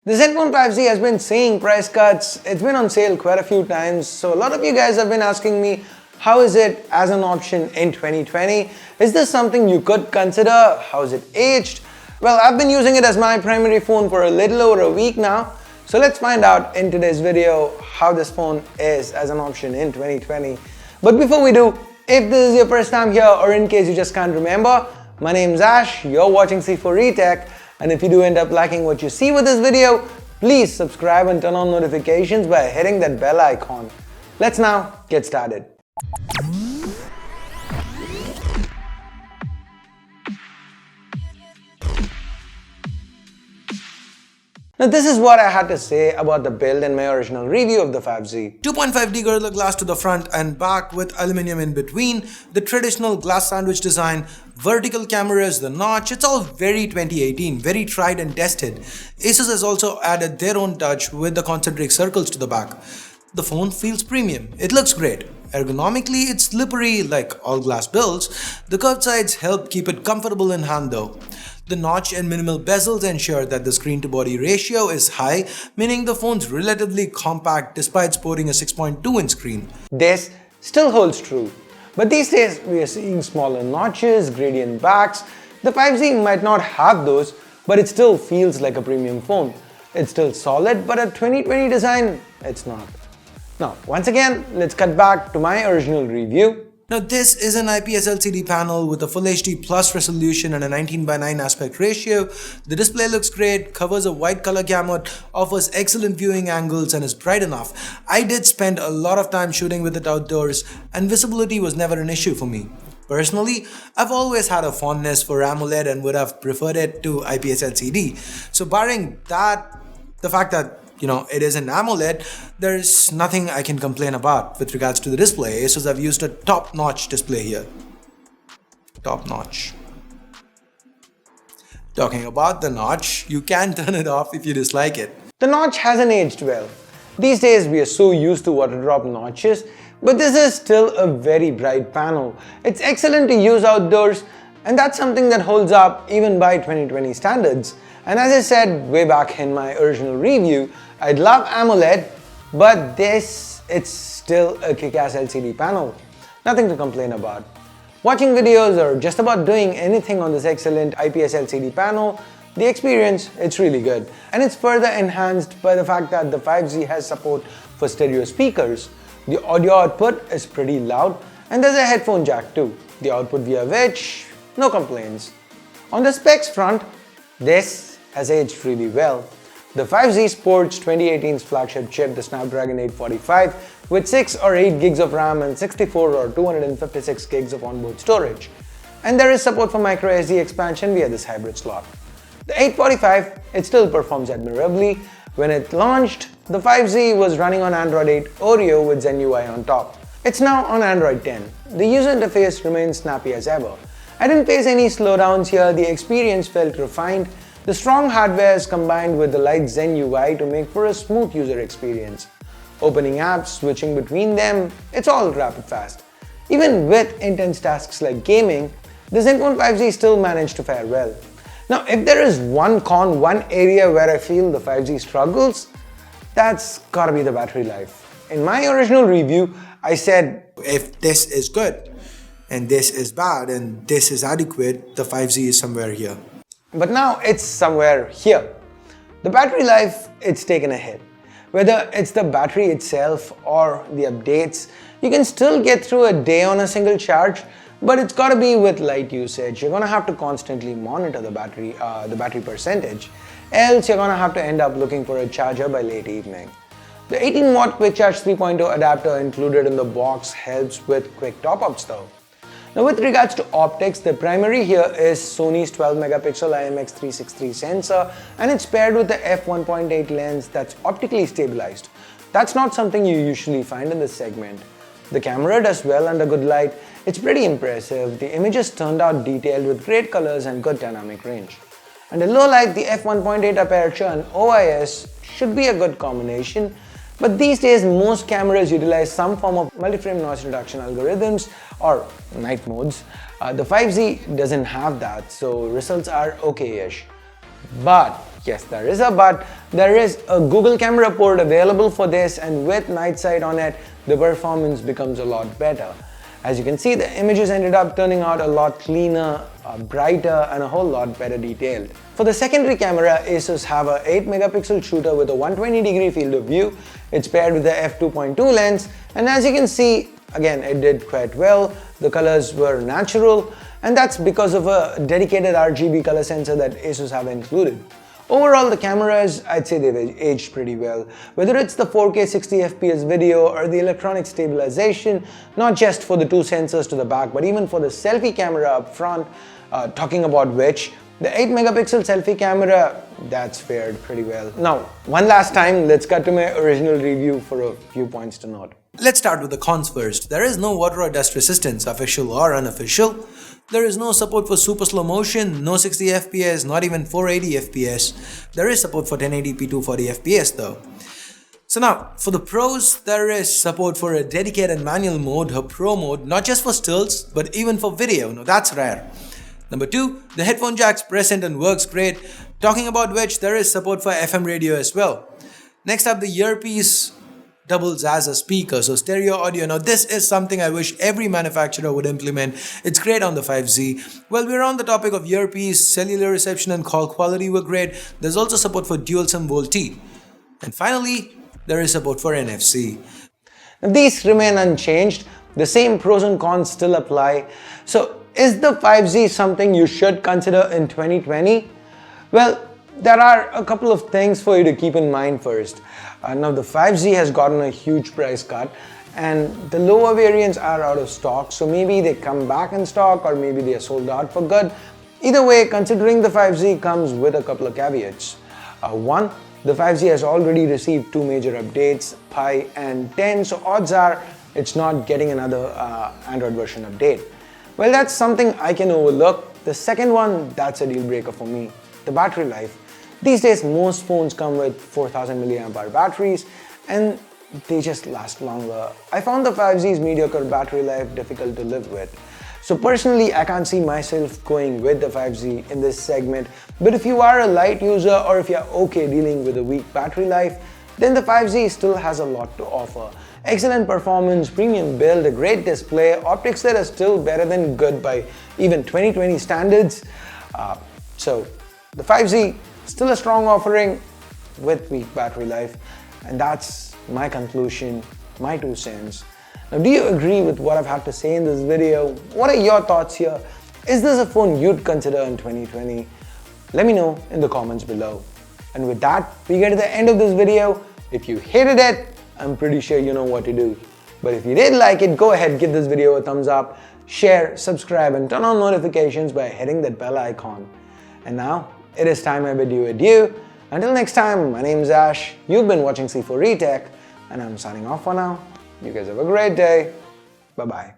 The ZenFone 5Z has been seeing price cuts. It's been on sale quite a few times. So a lot of you guys have been asking me, how is it as an option in 2020? Is this something you could consider? How is it aged? Well, I've been using it as my primary phone for a little over a week now. So let's find out in today's video how this phone is as an option in 2020. But before we do, if this is your first time here or in case you just can't remember, my name's Ash, you're watching C4eTech. And if you do end up liking what you see with this video, please subscribe and turn on notifications by hitting that bell icon. Let's now get started. Now this is what I had to say about the build in my original review of the 5Z. 2.5D Gorilla Glass to the front and back with aluminium in between, the traditional glass sandwich design, vertical cameras, the notch, it's all very 2018, very tried and tested. Asus has also added their own touch with the concentric circles to the back. The phone feels premium, it looks great. Ergonomically, it's slippery like all glass builds. The curved sides help keep it comfortable in hand though. The notch and minimal bezels ensure that the screen to body ratio is high, meaning the phone's relatively compact despite sporting a 6.2-inch screen. This still holds true. But these days, we are seeing smaller notches, gradient backs. The 5Z might not have those, but it still feels like a premium phone. It's still solid, but a 2020 design, it's not. Now, once again, let's cut back to my original review. Now this is an IPS LCD panel with a Full HD Plus resolution and a 19:9 aspect ratio. The display looks great, covers a wide color gamut, offers excellent viewing angles and is bright enough. I did spend a lot of time shooting with it outdoors and visibility was never an issue for me. Personally, I've always had a fondness for AMOLED and would have preferred it to IPS LCD. So barring that, the fact that it is an AMOLED, there's nothing I can complain about with regards to the display. Asus have used a top-notch display here. Top-notch. Talking about the notch, you can turn it off if you dislike it. The notch hasn't aged well. These days we are so used to water drop notches, but this is still a very bright panel. It's excellent to use outdoors, and that's something that holds up even by 2020 standards. And as I said way back in my original review, I'd love AMOLED, but it's still a kick-ass LCD panel. Nothing to complain about. Watching videos or just about doing anything on this excellent IPS LCD panel, the experience, it's really good. And it's further enhanced by the fact that the 5Z has support for stereo speakers. The audio output is pretty loud, and there's a headphone jack too. The output via which, no complaints. On the specs front, this has aged really well. The 5Z sports 2018's flagship chip, the Snapdragon 845, with 6 or 8 gigs of RAM and 64 or 256 gigs of onboard storage. And there is support for microSD expansion via this hybrid slot. The 845, it still performs admirably. When it launched, the 5Z was running on Android 8 Oreo with Zen UI on top. It's now on Android 10. The user interface remains snappy as ever. I didn't face any slowdowns here, the experience felt refined. The strong hardware is combined with the light Zen UI to make for a smooth user experience. Opening apps, switching between them, it's all rapid fast. Even with intense tasks like gaming, the ZenFone 5Z still managed to fare well. Now, if there is one area where I feel the 5Z struggles, that's gotta be the battery life. In my original review, I said, if this is good, and this is bad, and this is adequate, the 5Z is somewhere here. But now it's somewhere here. The battery life, it's taken a hit. Whether it's the battery itself or the updates, you can still get through a day on a single charge, but it's gotta be with light usage. You're gonna have to constantly monitor the battery percentage, else you're gonna have to end up looking for a charger by late evening. The 18-watt Quick Charge 3.0 adapter included in the box helps with quick top-ups though. Now with regards to optics, the primary here is Sony's 12-megapixel IMX363 sensor, and it's paired with the f1.8 lens that's optically stabilized. That's not something you usually find in this segment. The camera does well under good light. It's pretty impressive. The images turned out detailed with great colors and good dynamic range. Under low light, the f1.8 aperture and OIS should be a good combination. But these days, most cameras utilize some form of multi-frame noise reduction algorithms or night modes. The 5Z doesn't have that, so results are okay-ish. But yes, there is a but. There is a Google camera port available for this, and with night sight on it, the performance becomes a lot better. As you can see, the images ended up turning out a lot cleaner, brighter, and a whole lot better detailed. For the secondary camera, Asus have a 8 megapixel shooter with a 120-degree field of view. It's paired with the f2.2 lens, and as you can see, again, it did quite well. The colors were natural, and that's because of a dedicated RGB color sensor that Asus have included. Overall, the cameras, I'd say they've aged pretty well. Whether it's the 4K 60fps video or the electronic stabilization, not just for the two sensors to the back, but even for the selfie camera up front, talking about which, the 8 megapixel selfie camera, that's fared pretty well. Now, one last time, let's cut to my original review for a few points to note. Let's start with the cons first. There is no water or dust resistance, official or unofficial. There is no support for super slow motion, no 60 FPS, not even 480 FPS. There is support for 1080p 240 FPS though. So now, for the pros, there is support for a dedicated manual mode, a pro mode, not just for stills, but even for video. Now that's rare. Number 2, the headphone jack's present and works great, talking about which there is support for FM radio as well. Next up, the earpiece doubles as a speaker, so stereo audio. Now this is something I wish every manufacturer would implement. It's great on the 5Z. Well, we're on the topic of earpiece, cellular reception and call quality were great. There's also support for dual SIM VoLTE. And finally, there is support for NFC. These remain unchanged. The same pros and cons still apply. So is the 5Z something you should consider in 2020? Well, there are a couple of things for you to keep in mind first. Now the 5Z has gotten a huge price cut, and the lower variants are out of stock, so maybe they come back in stock or maybe they are sold out for good. Either way, considering the 5Z comes with a couple of caveats. One, the 5Z has already received 2 major updates, Pi and 10, so odds are it's not getting another Android version update. Well, that's something I can overlook. The second one, that's a deal breaker for me, the battery life. These days, most phones come with 4000 mAh batteries, and they just last longer. I found the 5Z's mediocre battery life difficult to live with. So personally, I can't see myself going with the 5Z in this segment, but if you are a light user or if you're okay dealing with a weak battery life, then the 5Z still has a lot to offer. Excellent performance, premium build, a great display, optics that are still better than good by even 2020 standards. So the 5Z, still a strong offering with weak battery life, and that's my conclusion, my 2 cents. Now, do you agree with what I've had to say in this video? What are your thoughts here? Is this a phone you'd consider in 2020? Let me know in the comments below. And with that, we get to the end of this video. If you hated it, I'm pretty sure you know what to do. But if you did like it, go ahead, give this video a thumbs up, share, subscribe, and turn on notifications by hitting that bell icon. And now, it is time I bid you adieu. Until next time, my name is Ash, you've been watching C4E Tech, and I'm signing off for now. You guys have a great day. Bye-bye.